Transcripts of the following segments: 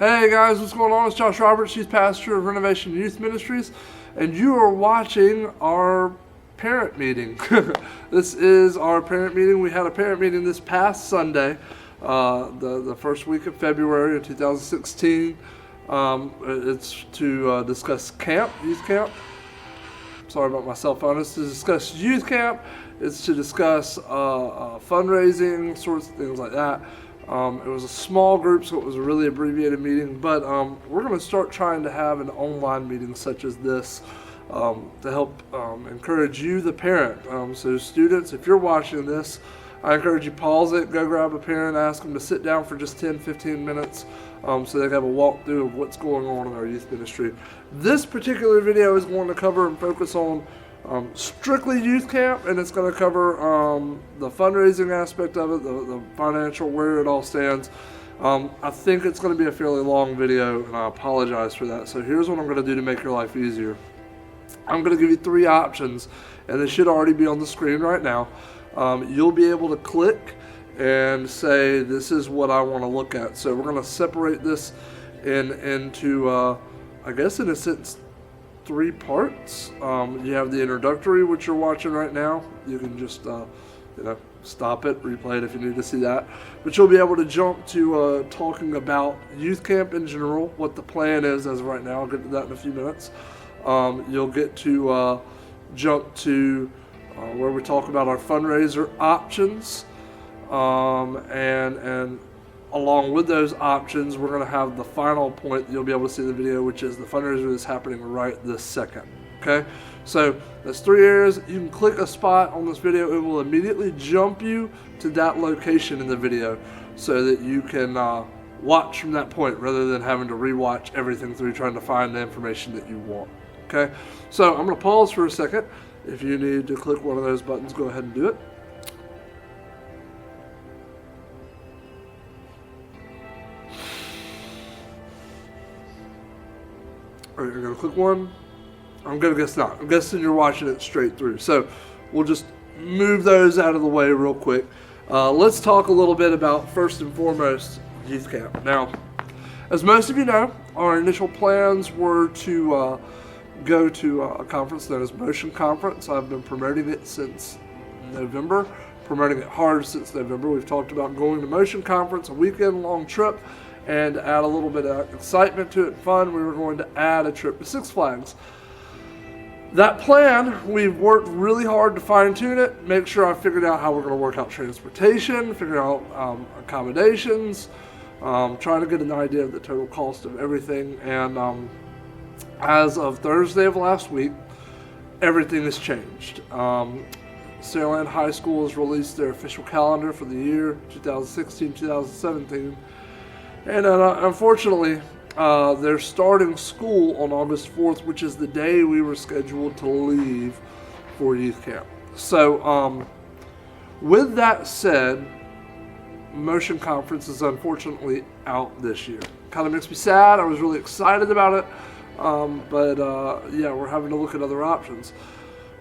Hey guys, what's going on? It's Josh Roberts, Youth Pastor of Renovation Youth Ministries, and you are watching our parent meeting. This is our parent meeting. We had a parent meeting this past Sunday, the first week of February of 2016. It's to discuss camp, youth camp. Sorry about my cell phone. It's to discuss youth camp. It's to discuss fundraising, sorts of things like that. It was a small group, so it was a really abbreviated meeting, but we're going to start trying to have an online meeting such as this to help encourage you, the parent. So students, if you're watching this, I encourage you pause it, go grab a parent, ask them to sit down for just 10-15 minutes so they can have a walkthrough of what's going on in our youth ministry. This particular video is going to cover and focus on strictly youth camp, and it's going to cover the fundraising aspect of it, the financial, where it all stands. I think it's going to be a fairly long video, and I apologize for that. So here's what I'm going to do to make your life easier. I'm going to give you 3 options, and they should already be on the screen right now. You'll be able to click and say, this is what I want to look at. So we're going to separate this into, I guess in a sense, 3 parts. You have the introductory, which you're watching right now. You can just stop it, replay it if you need to see that. But you'll be able to jump to talking about youth camp in general, what the plan is as of right now. I'll get to that in a few minutes. You'll get to jump to where we talk about our fundraiser options, and along with those options, we're going to have the final point you'll be able to see in the video, which is the fundraiser that's happening right this second. Okay, so that's 3 areas. You can click a spot on this video. It will immediately jump you to that location in the video so that you can watch from that point rather than having to rewatch everything through trying to find the information that you want. Okay, so I'm going to pause for a second. If you need to click one of those buttons, go ahead and do it. All right, you're going to click one. I'm going to guess not. I'm guessing you're watching it straight through. So we'll just move those out of the way real quick. Let's talk a little bit about, first and foremost, youth camp. Now, as most of you know, our initial plans were to go to a conference known as Motion Conference. I've been promoting it since November, promoting it hard since November. We've talked about going to Motion Conference, a weekend-long trip, and to add a little bit of excitement to it, fun, we were going to add a trip to Six Flags. That plan, we've worked really hard to fine-tune it, make sure I figured out how we're going to work out transportation, figure out accommodations, trying to get an idea of the total cost of everything, and as of Thursday of last week, everything has changed. Saraland High School has released their official calendar for the year 2016-2017. And unfortunately, they're starting school on August 4th, which is the day we were scheduled to leave for youth camp. So with that said, Motion Conference is unfortunately out this year. Kind of makes me sad. I was really excited about it. But we're having to look at other options.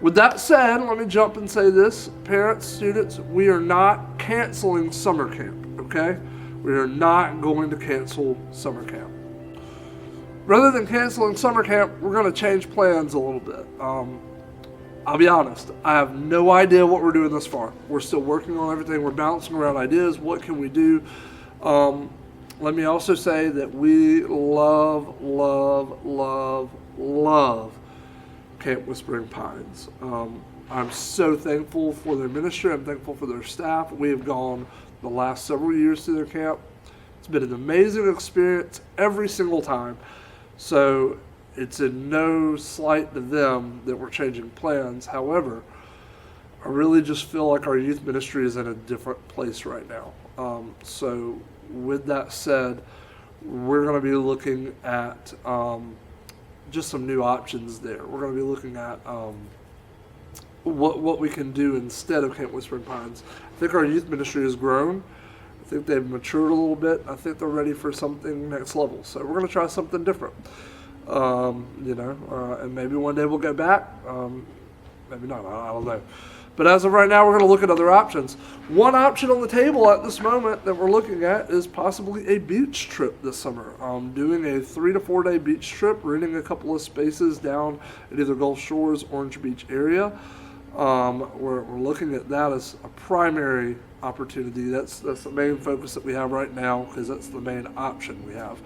With that said, let me jump and say this. Parents, students, we are not canceling summer camp, okay? We are not going to cancel summer camp. Rather than canceling summer camp, we're going to change plans a little bit. I'll be honest, I have no idea what we're doing this far. We're still working on everything. We're bouncing around ideas. What can we do? Let me also say that we love Camp Whispering Pines. I'm so thankful for their ministry. I'm thankful for their staff. We have gone the last several years to their camp. It's been an amazing experience every single time. So it's in no slight to them that we're changing plans. However, I really just feel like our youth ministry is in a different place right now. So with that said, we're going to be looking at just some new options there. We're going to be looking at what we can do instead of Camp Whispering Pines. I think our youth ministry has grown. I think they've matured a little bit. I think they're ready for something next level. So we're going to try something different. And maybe one day we'll go back. Maybe not. I don't know. But as of right now, we're going to look at other options. One option on the table at this moment that we're looking at is possibly a beach trip this summer. Doing a 3 to 4 day beach trip, renting a couple of spaces down at either Gulf Shores, Orange Beach area. We're looking at that as a primary opportunity. That's the main focus that we have right now, because that's the main option we have.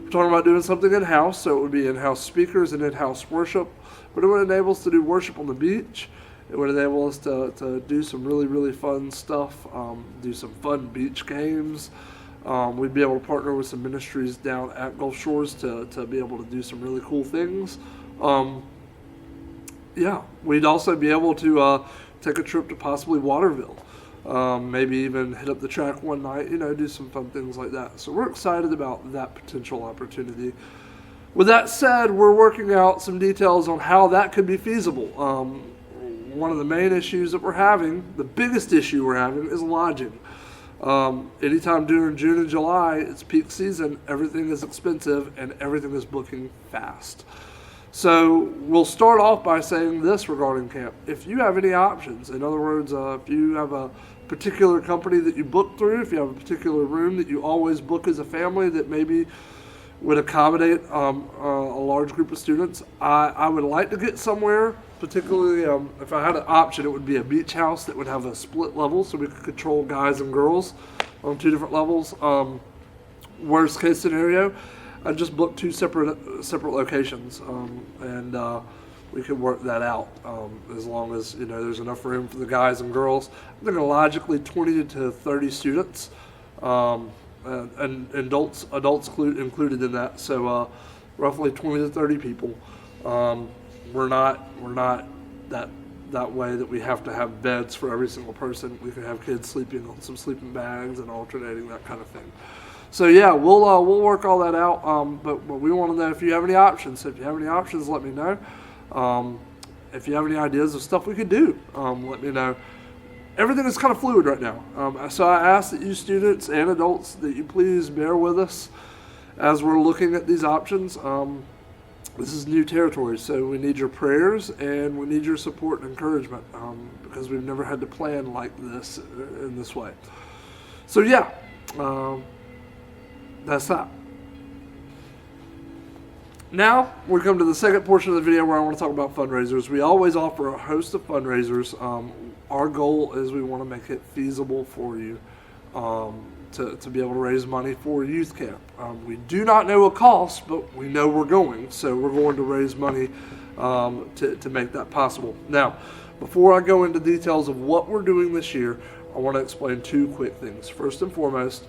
We're talking about doing something in-house, so it would be in-house speakers and in-house worship, but it would enable us to do worship on the beach. It would enable us to do some really, really fun stuff, do some fun beach games. We'd be able to partner with some ministries down at Gulf Shores to be able to do some really cool things. We'd also be able to take a trip to possibly Waterville. Maybe even hit up the track one night, do some fun things like that. So we're excited about that potential opportunity. With that said, we're working out some details on how that could be feasible. One of the main issues that we're having, the biggest issue we're having, is lodging. Anytime during June and July, it's peak season, everything is expensive and everything is booking fast. So we'll start off by saying this regarding camp. If you have any options, in other words, if you have a particular company that you book through, if you have a particular room that you always book as a family that maybe would accommodate a large group of students, I would like to get somewhere, particularly if I had an option, it would be a beach house that would have a split level so we could control guys and girls on 2 different levels. Worst case scenario, I'd just book 2 separate locations, and we could work that out as long as there's enough room for the guys and girls. I'm thinking logically 20 to 30 students, and adults included in that. So roughly 20 to 30 people. We're not that way that we have to have beds for every single person. We can have kids sleeping on some sleeping bags and alternating, that kind of thing. So yeah, we'll work all that out. But we want to know if you have any options. So if you have any options, let me know. If you have any ideas of stuff we could do, let me know. Everything is kind of fluid right now. So I ask that you students and adults that you please bear with us as we're looking at these options. This is new territory, so we need your prayers and we need your support and encouragement, because we've never had to plan like this in this way. So yeah, that's that. Now we come to the second portion of the video where I want to talk about fundraisers. We always offer a host of fundraisers. Our goal is we want to make it feasible for you to be able to raise money for youth camp. We do not know a cost, but we know we're going. So we're going to raise money to make that possible. Now, before I go into details of what we're doing this year, I want to explain 2 quick things. First and foremost,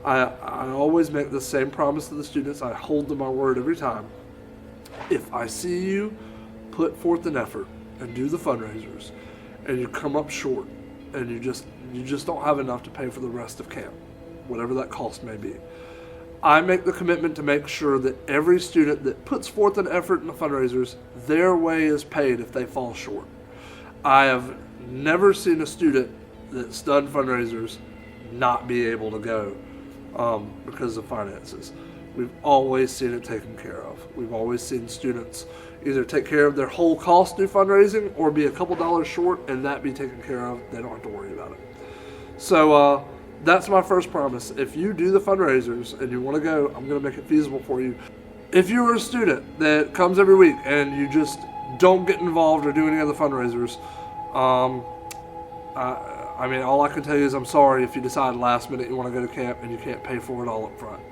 I always make the same promise to the students. I hold to my word every time. If I see you put forth an effort and do the fundraisers, and you come up short, and you just don't have enough to pay for the rest of camp, whatever that cost may be, I make the commitment to make sure that every student that puts forth an effort in the fundraisers, their way is paid if they fall short. I have never seen a student that's done fundraisers not be able to go because of finances. We've always seen it taken care of. We've always seen students either take care of their whole cost through fundraising or be a couple dollars short and that be taken care of. They don't have to worry about it. So that's my first promise. If you do the fundraisers and you want to go, I'm going to make it feasible for you. If you're a student that comes every week and you just don't get involved or do any other fundraisers, I mean, all I can tell you is I'm sorry if you decide last minute you want to go to camp and you can't pay for it all up front.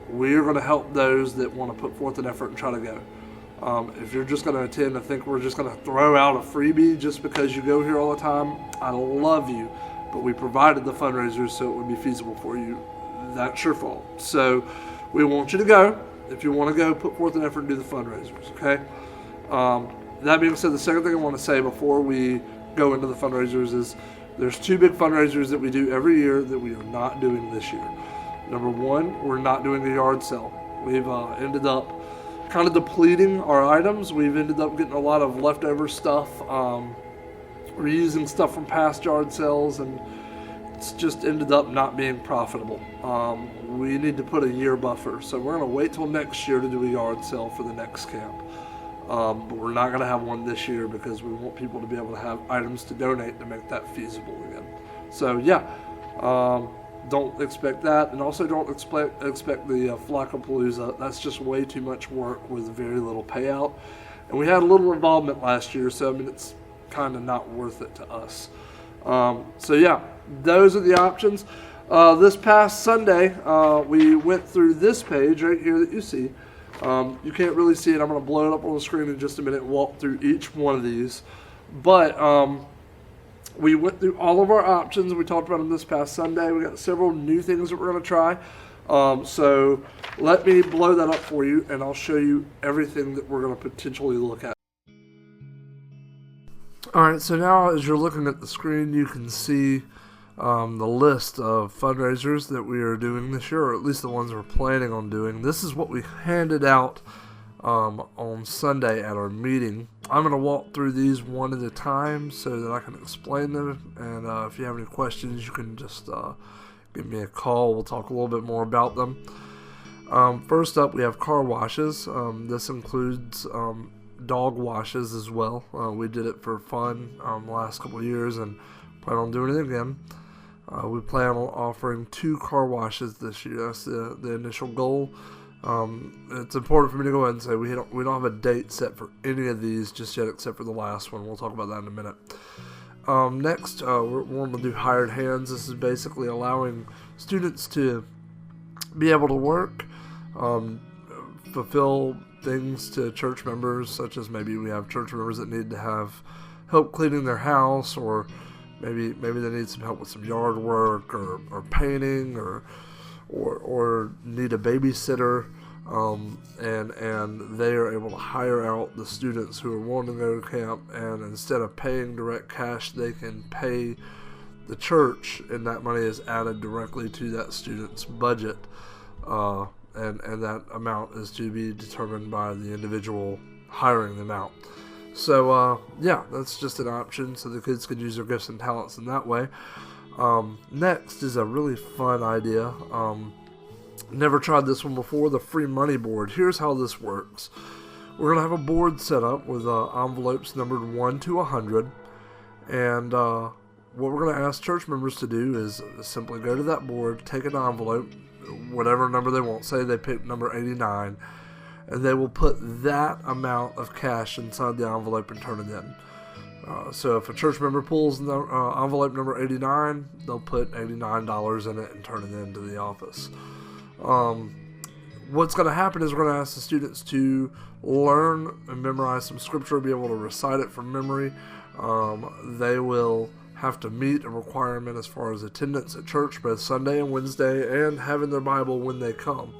We're going to help those that want to put forth an effort and try to go. If you're just going to attend and think we're just going to throw out a freebie just because you go here all the time, I love you, but we provided the fundraisers so it would be feasible for you. That's your fault. So we want you to go. If you want to go, put forth an effort and do the fundraisers, okay? That being said, the second thing I want to say before we go into the fundraisers is there's 2 big fundraisers that we do every year that we are not doing this year. Number 1, we're not doing a yard sale. We've ended up kind of depleting our items. We've ended up getting a lot of leftover stuff. We're using stuff from past yard sales, and it's just ended up not being profitable. We need to put a year buffer, so we're going to wait till next year to do a yard sale for the next camp. But we're not going to have one this year because we want people to be able to have items to donate to make that feasible again. So yeah, don't expect that, and also don't expect the Flockapalooza. That's just way too much work with very little payout. And we had a little involvement last year, so I mean it's kind of not worth it to us. So yeah, those are the options. This past Sunday, we went through this page right here that you see. You can't really see it. I'm going to blow it up on the screen in just a minute and walk through each one of these. But we went through all of our options. We talked about them this past Sunday. We got several new things that we're going to try. So let me blow that up for you, and I'll show you everything that we're going to potentially look at. Alright, so now as you're looking at the screen, you can see the list of fundraisers that we are doing this year, or at least the ones we're planning on doing. This is what we handed out on Sunday at our meeting. I'm going to walk through these one at a time so that I can explain them, and if you have any questions, you can just give me a call. We'll talk a little bit more about them. First up, we have car washes. This includes dog washes as well. We did it for fun the last couple of years and plan on doing it again. We plan on offering 2 car washes this year. That's the initial goal. It's important for me to go ahead and say we don't have a date set for any of these just yet, except for the last one. We'll talk about that in a minute. Next, we're going to do hired hands. This is basically allowing students to be able to work, fulfill things to church members, such as maybe we have church members that need to have help cleaning their house, or maybe they need some help with some yard work or painting, or need a babysitter, and they are able to hire out the students who are wanting to go to camp, and instead of paying direct cash, they can pay the church, and that money is added directly to that student's budget. And that amount is to be determined by the individual hiring them out. So, yeah, that's just an option so the kids can use their gifts and talents in that way. Next is a really fun idea. Never tried this one before, the free money board. Here's how this works. We're going to have a board set up with envelopes numbered 1 to 100. And what we're going to ask church members to do is simply go to that board, take an envelope, whatever number they want. Say they pick number 89, and they will put that amount of cash inside the envelope and turn it in. So if a church member pulls the envelope number 89, they'll put $89 in it and turn it into the office. What's going to happen is we're going to ask the students to learn and memorize some scripture, be able to recite it from memory. They will have to meet a requirement as far as attendance at church both Sunday and Wednesday, and having their Bible when they come.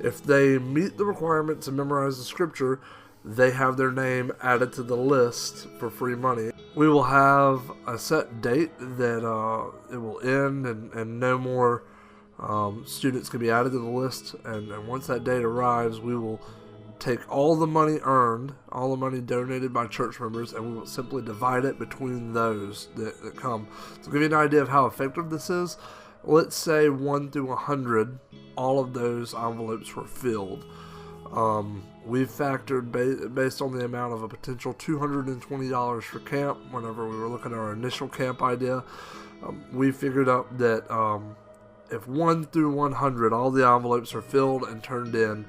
If they meet the requirements and memorize the scripture, they have their name added to the list for free money. We will have a set date that it will end, and no more students can be added to the list. And once that date arrives, we will take all the money earned, all the money donated by church members, and we will simply divide it between those that come. To give you an idea of how effective this is, let's say 1 through 100, all of those envelopes were filled. We've factored, based on the amount of a potential $220 for camp, whenever we were looking at our initial camp idea, we figured out that if 1 through 100, all the envelopes are filled and turned in,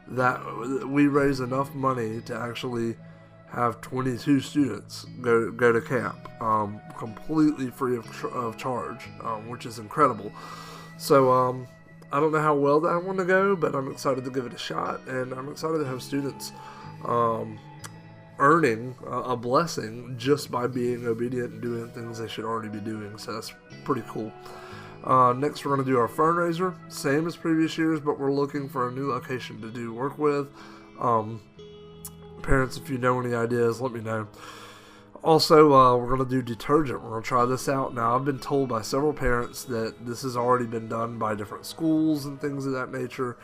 that we raise enough money to actually have 22 students go to camp, completely free of charge, which is incredible. So I don't know how well that one to go, but I'm excited to give it a shot, and I'm excited to have students earning a blessing just by being obedient and doing things they should already be doing. So that's pretty cool. Next, we're going to do our fundraiser, same as previous years, but we're looking for a new location to do work with. Parents, if you know any ideas, let me know. Also, we're going to do detergent. We're going to try this out. Now, I've been told by several parents that this has already been done by different schools and things of that nature,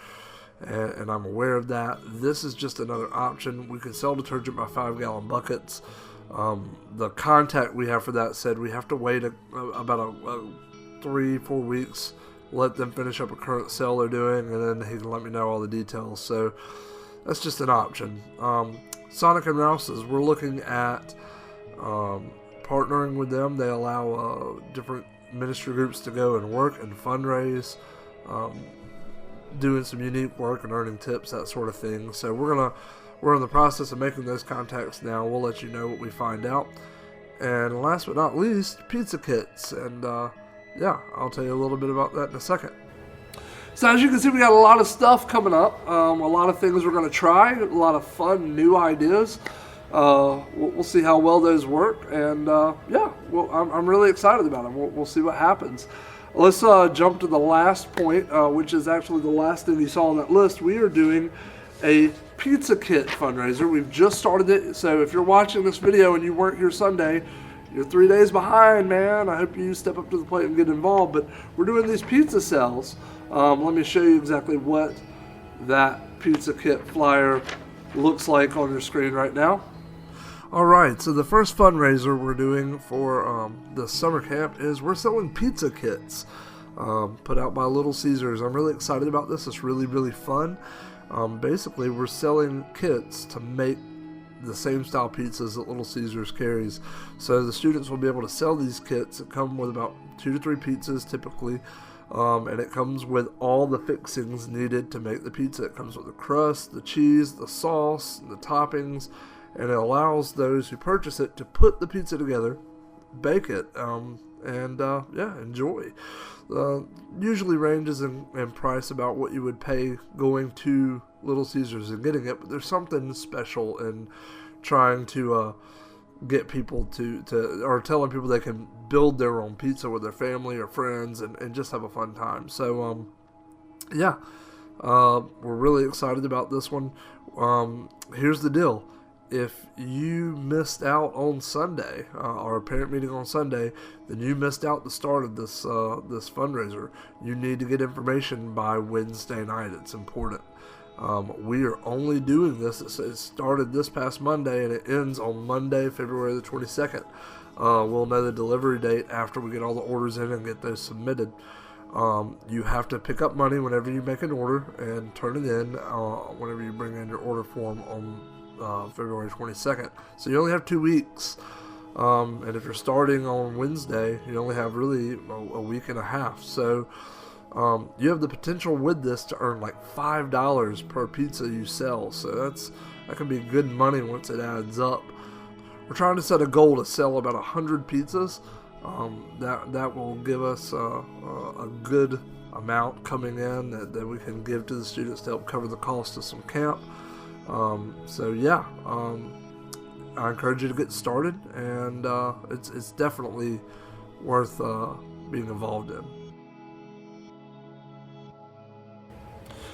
and I'm aware of that. This is just another option. We can sell detergent by 5-gallon buckets. The contact we have for that said we have to wait about 3-4 weeks, let them finish up a current sale they're doing, and then he can let me know all the details. So that's just an option. Sonic and Rouse's, we're looking at partnering with them. They allow different ministry groups to go and work and fundraise, doing some unique work and earning tips, that sort of thing. So we're in the process of making those contacts now. We'll let you know what we find out. And last but not least, pizza kits. And yeah, I'll tell you a little bit about that in a second. So as you can see, we got a lot of stuff coming up. A lot of things we're going to try. A lot of fun, new ideas. We'll see how well those work. And yeah, well, I'm really excited about them. We'll see what happens. Let's jump to the last point, which is actually the last thing you saw on that list. We are doing a pizza kit fundraiser. We've just started it. So if you're watching this video and you weren't here Sunday, you're 3 days behind, man. I hope you step up to the plate and get involved. But we're doing these pizza sales. Let me show you exactly what that pizza kit flyer looks like on your screen right now. All right, so the first fundraiser we're doing for the summer camp is we're selling pizza kits put out by Little Caesars. I'm really excited about this. It's really, really fun. Basically, we're selling kits to make the same style pizzas that Little Caesars carries. So the students will be able to sell these kits that come with about 2 to 3 pizzas typically. And it comes with all the fixings needed to make the pizza. It comes with the crust, the cheese, the sauce, the toppings, and it allows those who purchase it to put the pizza together, bake it, and yeah, enjoy. Usually ranges in price about what you would pay going to Little Caesars and getting it, but there's something special in trying to get people or telling people they can build their own pizza with their family or friends and just have a fun time. So yeah, we're really excited about this one. Here's the deal. If you missed out on Sunday, our parent meeting on Sunday, then you missed out the start of this fundraiser. You need to get information by Wednesday night. It's important. We are only doing this. It started this past Monday and it ends on Monday, February the 22nd. We'll know the delivery date after we get all the orders in and get those submitted. You have to pick up money whenever you make an order and turn it in whenever you bring in your order form on February 22nd. So you only have 2 weeks. And if you're starting on Wednesday, you only have really a week and a half. So you have the potential with this to earn like $5 per pizza you sell. So that can be good money once it adds up. We're trying to set a goal to sell about 100 pizzas. That will give us a good amount coming in that we can give to the students to help cover the cost of some camp. So yeah, I encourage you to get started, and it's definitely worth being involved in.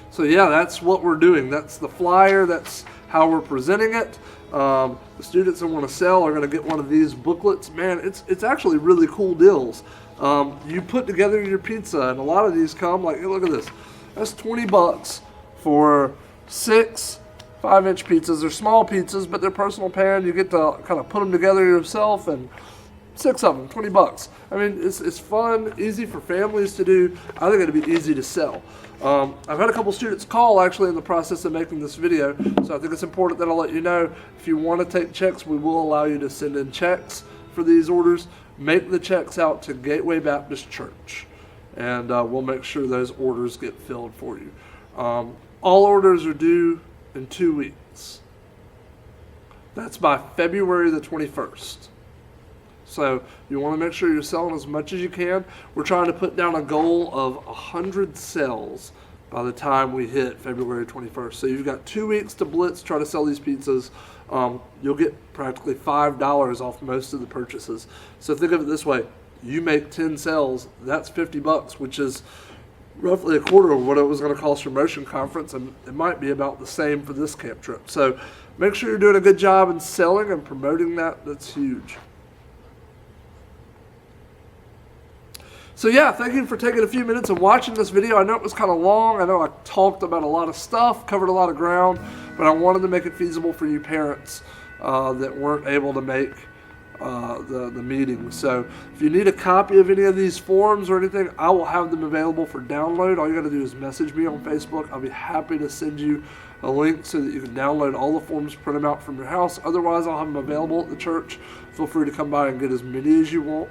So yeah, that's what we're doing. That's the flyer. That's how we're presenting it. The students that want to sell are going to get one of these booklets. Man, it's actually really cool deals. You put together your pizza, and a lot of these come like, hey, look at this. That's $20 for 6 5-inch pizzas. They're small pizzas, but they're personal pan. You get to kind of put them together yourself, and 6 of them, $20. I mean, it's fun, easy for families to do. I think it'd be easy to sell. I've had a couple students call actually in the process of making this video, so I think it's important that I'll let you know if you want to take checks, we will allow you to send in checks for these orders. Make the checks out to Gateway Baptist Church, and we'll make sure those orders get filled for you. All orders are due in 2 weeks. That's by February the 21st. So you want to make sure you're selling as much as you can. We're trying to put down a goal of 100 sales by the time we hit February 21st. So you've got 2 weeks to blitz, try to sell these pizzas. You'll get practically $5 off most of the purchases. So think of it this way. You make 10 sales, that's $50, which is roughly a quarter of what it was going to cost your motion conference, and it might be about the same for this camp trip. So make sure you're doing a good job in selling and promoting that. That's huge. So yeah, thank you for taking a few minutes and watching this video. I know it was kind of long. I know I talked about a lot of stuff, covered a lot of ground, but I wanted to make it feasible for you parents that weren't able to make the meeting. So if you need a copy of any of these forms or anything, I will have them available for download. All you got to do is message me on Facebook. I'll be happy to send you a link so that you can download all the forms, print them out from your house. Otherwise, I'll have them available at the church. Feel free to come by and get as many as you want.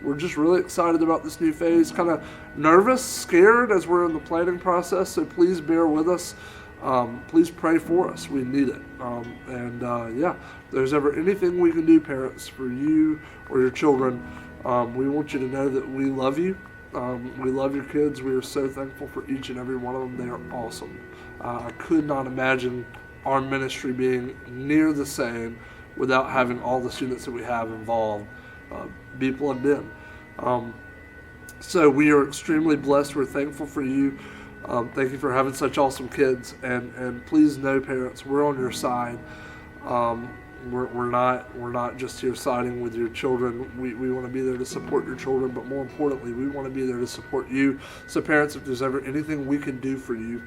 We're just really excited about this new phase. Kind of nervous, scared as we're in the planning process, so please bear with us. Please pray for us. We need it. If there's ever anything we can do, parents, for you or your children, we want you to know that we love you. We love your kids. We are so thankful for each and every one of them. They are awesome. I could not imagine our ministry being near the same without having all the students that we have involved be plugged in. So we are extremely blessed. We're thankful for you. Thank you for having such awesome kids, and please know, parents, we're on your side. We're not just here siding with your children. We want to be there to support your children, but more importantly, we want to be there to support you. So parents, if there's ever anything we can do for you,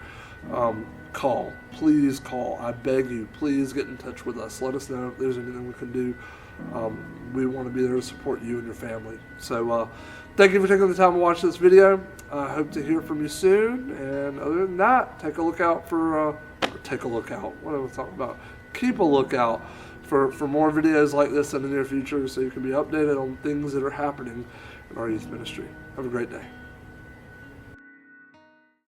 call. Please call. I beg you, please get in touch with us. Let us know if there's anything we can do. We want to be there to support you and your family. So thank you for taking the time to watch this video. I hope to hear from you soon. And other than that, take a look out. What am I talking about? Keep a lookout for more videos like this in the near future so you can be updated on things that are happening in our youth ministry. Have a great day.